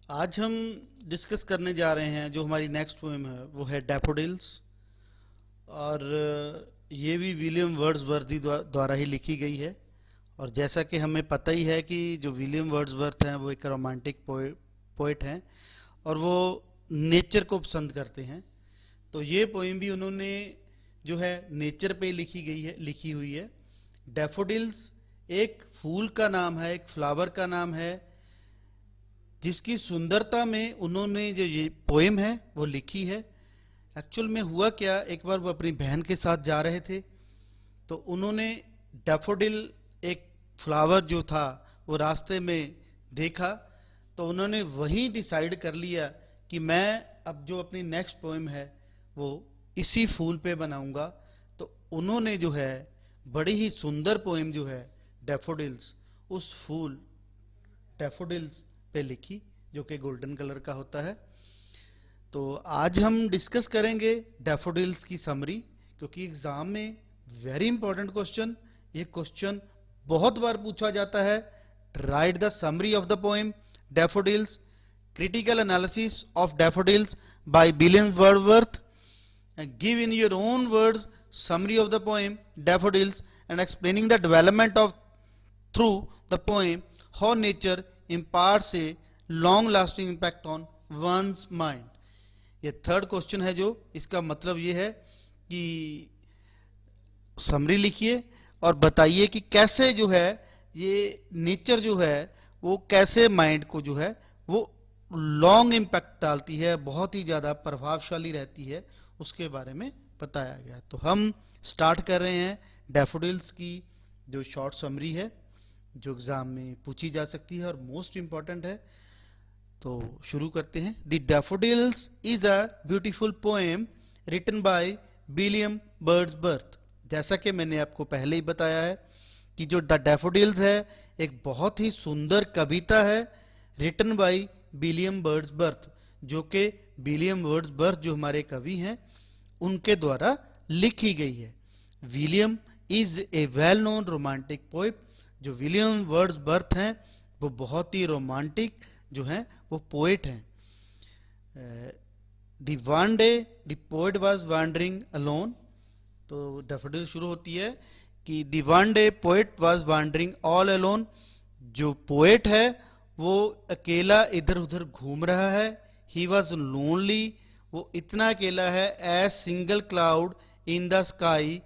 आज हम डिस्कस करने जा रहे हैं जो हमारी नेक्स्ट पोएम है वो है डैफोडिल्स। और ये भी विलियम वर्ड्सवर्थ द्वारा ही लिखी गई है। और जैसा कि हमें पता ही है कि जो विलियम वर्ड्सवर्थ हैं वो एक रोमांटिक पोएट हैं और वो नेचर को पसंद करते हैं। तो ये पोएम भी उन्होंने जो है नेचर पे लिखी हुई है। डैफोडिल्स एक फूल का नाम है, एक फ्लावर का नाम है जिसकी सुंदरता में उन्होंने जो ये पोएम है वो लिखी है। एक्चुअल में हुआ क्या, एक बार वो अपनी बहन के साथ जा रहे थे तो उन्होंने डैफोडिल एक फ्लावर जो था वो रास्ते में देखा। तो उन्होंने वही डिसाइड कर लिया कि मैं अब जो अपनी नेक्स्ट पोएम है वो इसी फूल पे बनाऊंगा। तो उन्होंने जो है बड़ी ही सुंदर पोएम जो है डैफोडिल्स उस फूल डैफोडिल्स पे लिखी जो कि गोल्डन कलर का होता है। तो आज हम डिस्कस करेंगे डैफोडिल्स की समरी, क्योंकि एग्जाम में वेरी इंपॉर्टेंट क्वेश्चन, ये क्वेश्चन बहुत बार पूछा जाता है। Right the summary of the poem daffodils, critical analysis of daffodils by William Wordsworth, and give in your own words summary of the poem daffodils and explaining the development of through the poem how nature imparts a long lasting impact on one's mind। ये third question है, जो इसका मतलब ये है कि summary लिखिए और बताइए कि कैसे जो है ये नेचर जो है वो कैसे माइंड को जो है वो लॉन्ग इम्पैक्ट डालती है, बहुत ही ज़्यादा प्रभावशाली रहती है, उसके बारे में बताया गया। तो हम स्टार्ट कर रहे हैं डैफोडिल्स की जो शॉर्ट समरी है जो एग्ज़ाम में पूछी जा सकती है और मोस्ट इम्पॉर्टेंट है। तो शुरू करते हैं। The daffodils is a beautiful poem written by William Wordsworth. जैसा कि मैंने आपको पहले ही बताया है कि जो द डैफोडिल्स है एक बहुत ही सुंदर कविता है रिटन बाय विलियम वर्ड्सवर्थ, जो कि विलियम वर्ड्सवर्थ जो हमारे कवि हैं उनके द्वारा लिखी गई है। William is a well known romantic poet. जो विलियम वर्ड्सवर्थ हैं वो बहुत ही रोमांटिक जो हैं वो पोएट हैं। The one day the poet was wandering alone. तो डैफोडिल शुरू होती है कि the one day poet was wandering all alone. जो पोएट है वो अकेला इधर उधर घूम रहा है। ही वॉज लोनली, वो इतना अकेला है। As single cloud in the sky,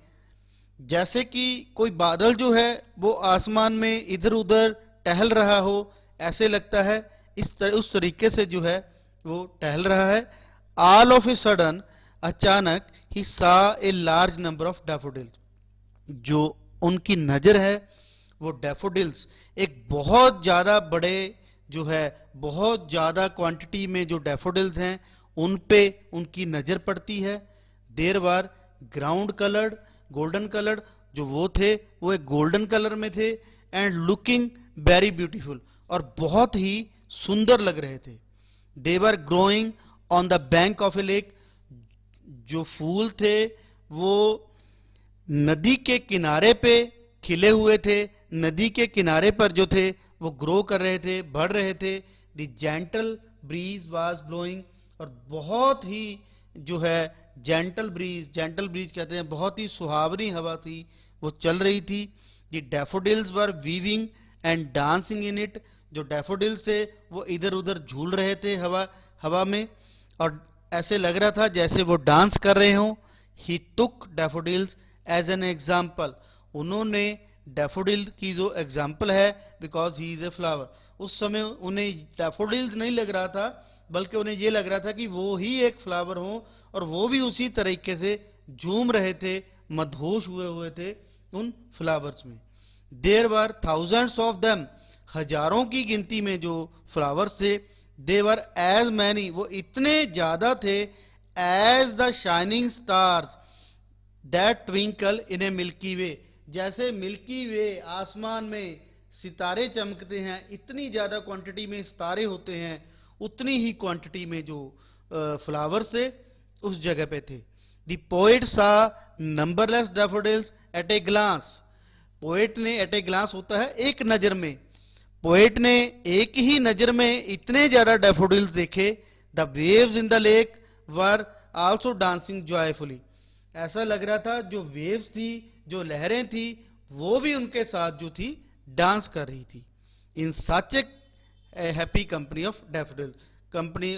जैसे कि कोई बादल जो है वो आसमान में इधर उधर टहल रहा हो, ऐसे लगता है। उस तरीके से जो है वो टहल रहा है। ऑल ऑफ ए सडन, अचानक ही सा a large number of daffodils. जो उनकी नजर है वो डैफोडिल्स एक बहुत ज्यादा बड़े जो है बहुत ज्यादा क्वांटिटी में जो डैफोडिल्स हैं उन पे उनकी नजर पड़ती है। देर बार ग्राउंड कलर्ड, गोल्डन कलर्ड, जो वो थे वो एक गोल्डन कलर में थे। एंड लुकिंग वेरी ब्यूटीफुल, और बहुत ही सुंदर लग रहे थे। They were growing on the bank of a lake. जो फूल थे वो नदी के किनारे पे खिले हुए थे। नदी के किनारे पर जो थे वो ग्रो कर रहे थे, बढ़ रहे थे। The gentle breeze was blowing, और बहुत ही जो है जेंटल ब्रीज कहते हैं, बहुत ही सुहावनी हवा थी वो चल रही थी। The daffodils were weaving and dancing in it. जो डैफोडिल्स थे वो इधर उधर झूल रहे थे हवा में, और ऐसे लग रहा था जैसे वो डांस कर रहे हों। ही टुक डैफोडिल्स एज एन एग्जाम्पल, उन्होंने डैफोडिल की जो एग्जाम्पल है, because he is a flower. उस समय उन्हें डैफोडिल्स नहीं लग रहा था, बल्कि उन्हें यह लग रहा था कि वो ही एक फ्लावर हो और वो भी उसी तरीके से झूम रहे थे, मदहोश हुए थे उन फ्लावर्स में। देर वर थाउजेंड्स ऑफ देम, हजारों की गिनती में जो फ्लावर्स थे। दे वर एज मैनी, वो इतने ज्यादा थे। As the shining stars that twinkle in a milky way, जैसे मिल्की वे आसमान में सितारे चमकते हैं, इतनी ज्यादा क्वांटिटी में सितारे होते हैं, उतनी ही क्वांटिटी में जो फ्लावर्स थे उस जगह पे थे। The poet saw numberless daffodils at a glance. Poet ने एट ए ग्लांस होता है एक नजर में, पोएट ने एक ही नजर में इतने ज्यादा डैफोडिल्स देखे, the waves in the lake were also dancing joyfully. ऐसा लग रहा था जो वेव्स थी, जो लहरें थी, वो भी उनके साथ जो थी डांस कर रही थी। In such a happy company of daffodils, company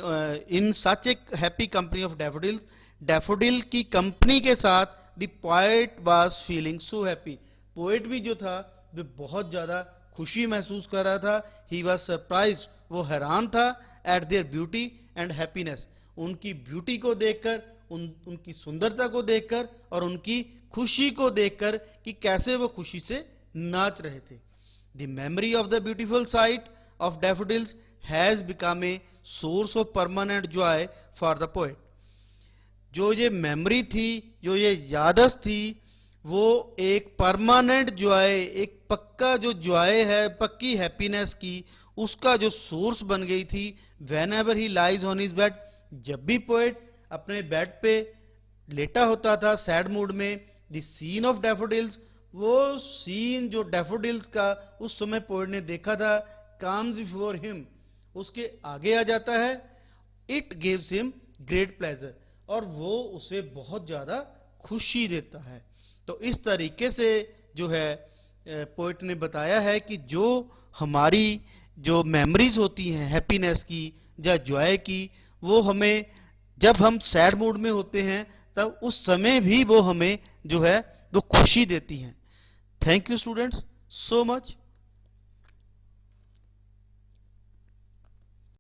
in such a happy company of daffodils, daffodil की कंपनी के साथ the poet was feeling so happy. Poet भी जो था वो बहुत ज्यादा खुशी महसूस कर रहा था। ही वॉज सरप्राइज, वो हैरान था eight there beauty and happiness, उनकी ब्यूटी को देखकर, उनकी सुंदरता को देखकर और उनकी खुशी को देखकर कि कैसे वो खुशी से नाच रहे थे। The memory of the beautiful sight of daffodils has become a source of permanent Joy for the poet. जो ये मेमोरी थी, जो ये यादस थी, वो एक परमानेंट जॉय, एक पक्का जो जॉय है, पक्की हैप्पीनेस की, उसका जो सोर्स बन गई थी। When ever he lies on his bed, जब भी पोएट अपने बेड पे लेटा होता था सैड मूड में, द सीन ऑफ डैफोडिल्स, वो सीन जो डैफोडिल्स का उस समय पोएट ने देखा था, कम्स बिफोर हिम, उसके आगे आ जाता है। It gives him great pleasure, और वो उसे बहुत ज्यादा खुशी देता है। तो इस तरीके से जो है पोएट ने बताया है कि जो हमारी जो मेमोरीज होती हैं हैप्पीनेस की या जॉय की, वो हमें जब हम सैड मूड में होते हैं तब उस समय भी वो हमें जो है वो खुशी देती हैं। Thank you students so much.